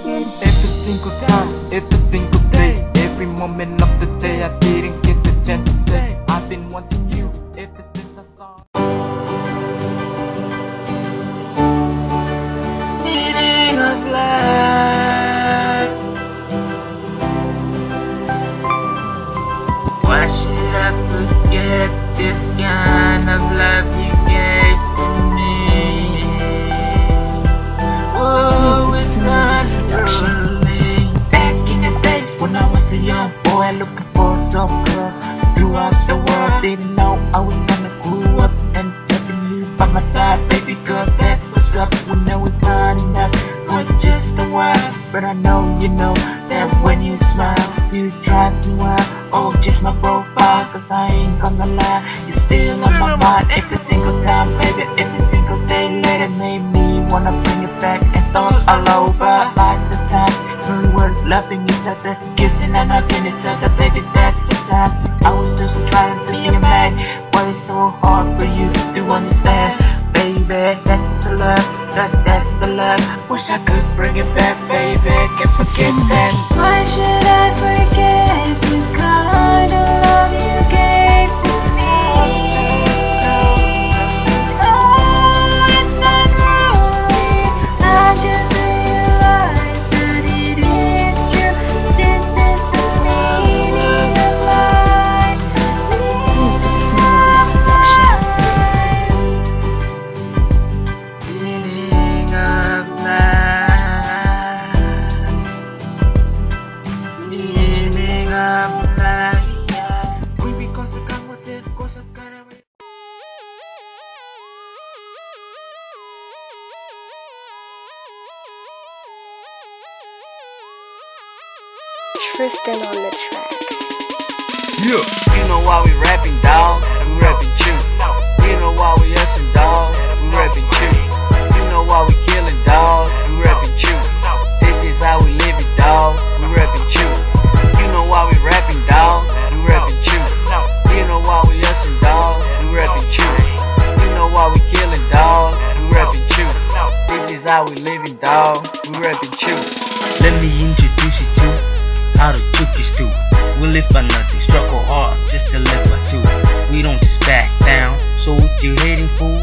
Every single time, every single day, every moment of the day, I didn't get the chance to say I've been wanting you ever since I saw. Meaning of life. Why should I forget this kind of love you gave to me? Whoa, it's unruly. Back in the days when I was a young boy looking for some girls throughout the world, didn't know I was gonna grow up and having you by my side, baby girl, that's what's up. We know it's not enough for just a while, but I know you know that when you smile, you drive me wild. oh, just my profile, cause I ain't gonna lie, you're still on my mind every single time, baby, every single day. Let it make me wanna bring it back and start all over. Like the time when we were loving each other, kissing and hugging each other, baby, that's the time. I was just trying to be a man. Why it's so hard for you to understand, baby? That's the love, that's the love. Wish I could bring it back, baby. Can't forget that. Why should I forget the kind of love you gave to me? Oh, it's not wrong. I just realized that it is true. This is the meaning of life. This is Keniier production. Meaning of life. Meaning of life. Baby, cosa camote, cosa caramel. Tristan on the track. Yeah. You know why we rapping, dawg? We rapping Chuuk. You know why we hustling, dawg? We rapping Chuuk. You know why we killing, dawg? We rapping Chuuk. This is how we live it, dawg. We rapping Chuuk. You know why we rapping, dawg? We rapping Chuuk. You know why we hustling, dawg? We rapping Chuuk. You know why we killing, dawg? We rapping Chuuk. This is how we living, dawg. We rapping Chuuk. Let me introduce you to how the Chuukese do. We live for nothing, struggle hard just to live for two. We don't just back down, so if you're hating fool,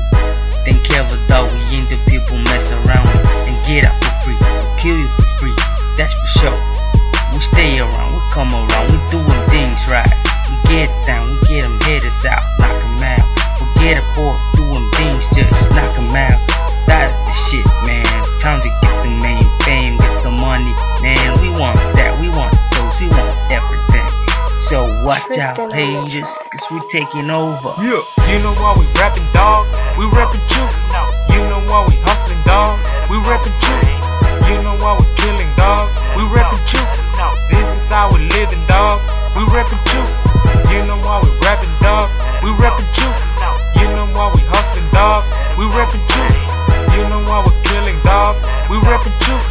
then careful dog, we ain't the people mess around with and get out for free. We'll kill you for free, that's for sure. We stay around, we come around, we doing things right. We get down, we get them headers out, knock them out. Forget about doing things, just knock them out. That is the shit, man. Time to get the name, fame, get the money, man. We want that, we want those, we want everything. So watch out, haters, cause we taking over. Yeah. You know why we rapping, dawg? We rapping Chuuk. You know why we hustling, dawg? We rapping Chuuk. You know why we killing, dawg? We rapping Chuuk. This is how we living, dawg. We rapping Chuuk. You know why we rapping, dawg? We rapping Chuuk. You know why we hustling, dawg? We rapping Chuuk. You know why we killing, dawg? We rapping Chuuk.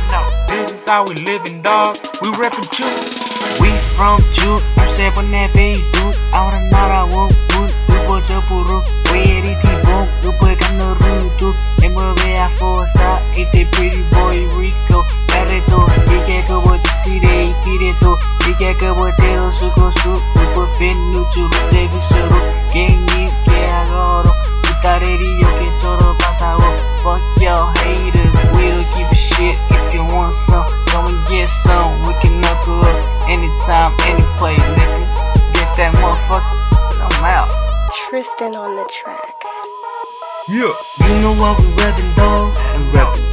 This is how we living, dawg. We rapping Chuuk. We from Chuuk, I'm seven that baby dude. Out and out I walk good, we watch a puru. We eat it boom, we put on the road too. And we're there for us out, eat the pretty boy Rico. Barreto, we can't go what you see, they eat it too. We can't go what you see, go shoot. We put fin new to the baby suru. Gang you, que agoro. We got it, you can choro patao. Fuck y'all haters, we don't give a shit. If you want some, come and get some. We can knuckle up anytime, any place, nigga. Get that motherfucker, I'm out. Tristan on the track. Yeah. You know why we rapping, dawg? We rapping